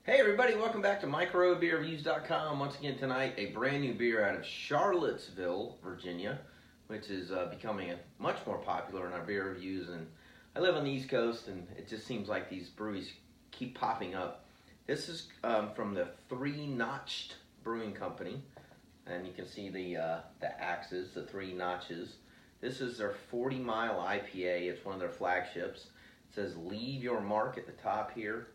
Hey everybody, welcome back to microbeerreviews.com. Once again tonight, a brand new beer out of Charlottesville, Virginia, which is becoming much more popular in our beer reviews. And I live on the East Coast, and it just seems like these breweries keep popping up. This is from the Three Notched Brewing Company, and you can see the axes, the three notches. This is their 40 Mile IPA. It's one of their flagships. It says "Leave Your Mark" at the top here.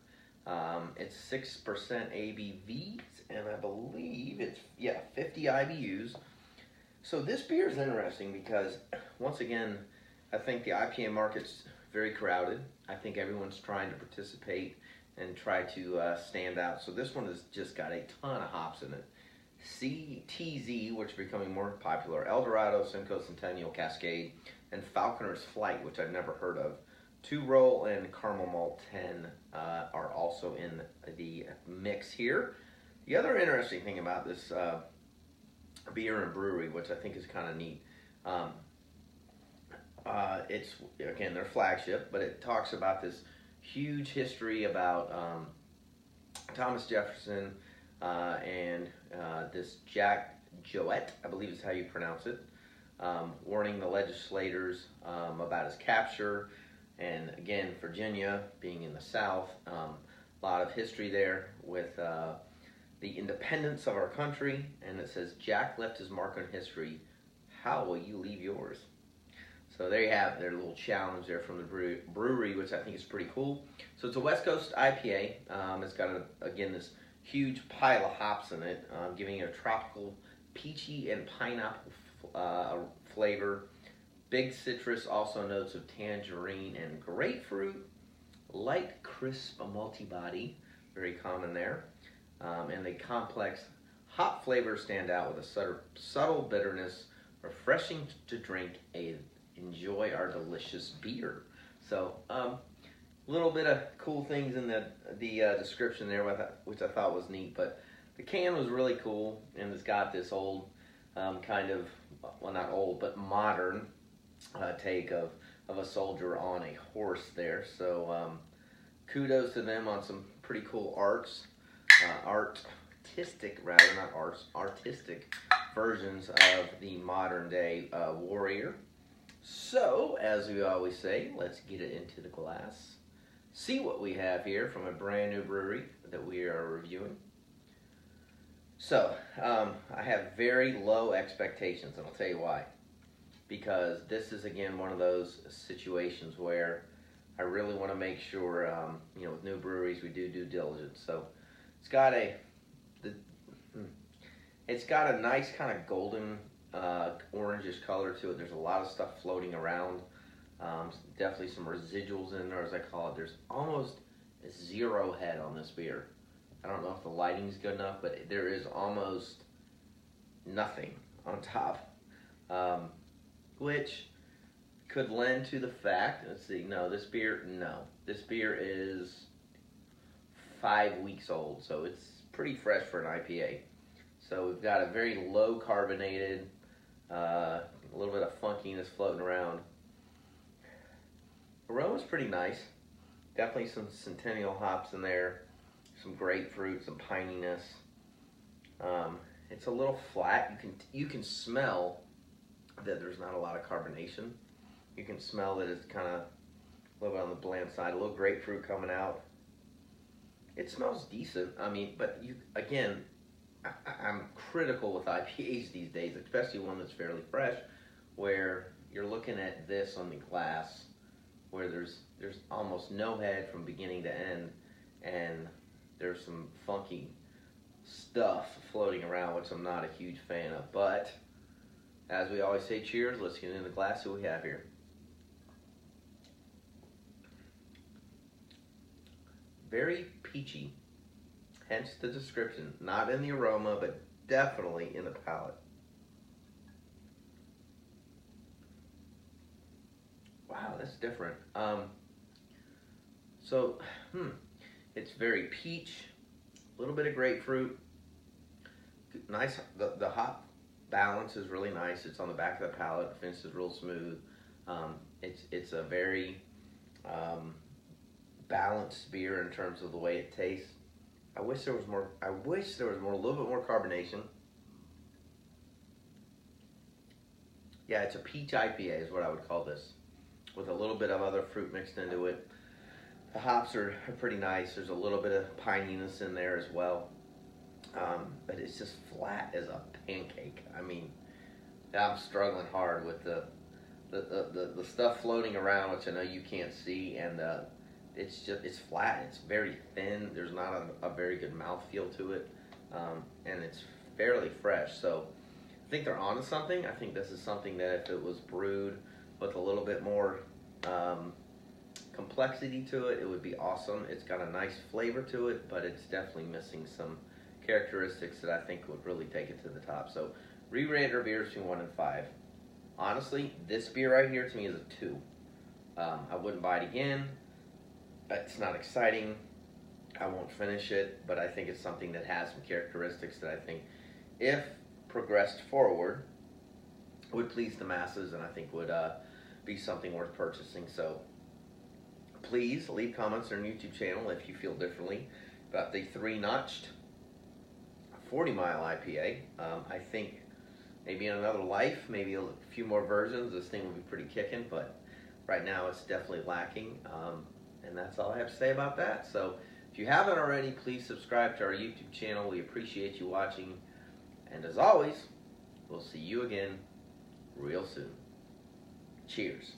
It's 6% ABV, and I believe it's 50 IBUs. So this beer is interesting because, once again, I think the IPA market's very crowded. I think everyone's trying to participate and try to stand out. So this one has just got a ton of hops in it. CTZ, which is becoming more popular, Eldorado, Simcoe Centennial, Cascade, and Falconer's Flight, which I've never heard of. Two Roll and Caramel Malt 10 are also in the mix here. The other interesting thing about this beer and brewery, which I think is kind of neat, it's, again, their flagship, but it talks about this huge history about Thomas Jefferson and this Jack Jouett, I believe is how you pronounce it, warning the legislators about his capture. And again, Virginia being in the South, a lot of history there with the independence of our country. And it says, "Jack left his mark on history. How will you leave yours?" So there you have their little challenge there from the brewery, which I think is pretty cool. So it's a West Coast IPA. It's got, again, this huge pile of hops in it, giving it a tropical, peachy, and pineapple flavor. Big citrus, also notes of tangerine and grapefruit. Light, crisp, malty body, very common there. And the complex hop flavors stand out with a subtle bitterness, refreshing to drink. Enjoy our delicious beer. So, a little bit of cool things in the description there, which I thought was neat. But the can was really cool, and it's got this old kind of, well, not old, but modern take of a soldier on a horse there. So kudos to them on some pretty cool artistic versions of the modern day warrior. So, as we always say, let's get it into the glass. See what we have here from a brand new brewery that we are reviewing. So, I have very low expectations, and I'll tell you why. Because this is, again, one of those situations where I really want to make sure, with new breweries, we do due diligence. So it's got a nice kind of golden orangish color to it. There's a lot of stuff floating around. Definitely some residuals in there, as I call it. There's almost zero head on this beer. I don't know if the lighting's good enough, but there is almost nothing on top. Which could lend to the fact, let's see, this beer is 5 weeks old, so it's pretty fresh for an IPA. So we've got a very low carbonated, a little bit of funkiness floating around. Aroma's pretty nice. Definitely some Centennial hops in there, some grapefruit, some pininess. It's a little flat. You can smell that there's not a lot of carbonation. You can smell that it's kind of a little bit on the bland side. A little grapefruit coming out. It smells decent. I mean, but I'm critical with IPAs these days, especially one that's fairly fresh, where you're looking at this on the glass, where there's almost no head from beginning to end, and there's some funky stuff floating around, which I'm not a huge fan of. But as we always say, cheers. Let's get into the glass. See what we have here. Very peachy, hence the description. Not in the aroma, but definitely in the palate. Wow, that's different. It's very peach, a little bit of grapefruit. Nice. The hop balance is really nice. It's on the back of the palate. The finish is real smooth. It's a very balanced beer in terms of the way it tastes. I wish there was more. I wish there was more, a little bit more carbonation. Yeah, it's a peach IPA is what I would call this, with a little bit of other fruit mixed into it. The hops are pretty nice. There's a little bit of pininess in there as well. But it's just flat as a pancake. I mean, I'm struggling hard with the stuff floating around, which I know you can't see, and it's flat. It's very thin. There's not a very good mouthfeel to it, and it's fairly fresh. So I think they're onto something. I think this is something that if it was brewed with a little bit more complexity to it, it would be awesome. It's got a nice flavor to it, but it's definitely missing some characteristics that I think would really take it to the top. So re-rate our beers between 1 and 5. Honestly, this beer right here to me is a 2. I wouldn't buy it again. It's not exciting. I won't finish it, but I think it's something that has some characteristics that I think, if progressed forward, would please the masses, and I think would be something worth purchasing. So please leave comments on our YouTube channel if you feel differently about the 3-notched 40-mile IPA. I think maybe in another life, maybe a few more versions, this thing will be pretty kicking, but right now it's definitely lacking. And that's all I have to say about that. So if you haven't already, please subscribe to our YouTube channel. We appreciate you watching. And as always, we'll see you again real soon. Cheers.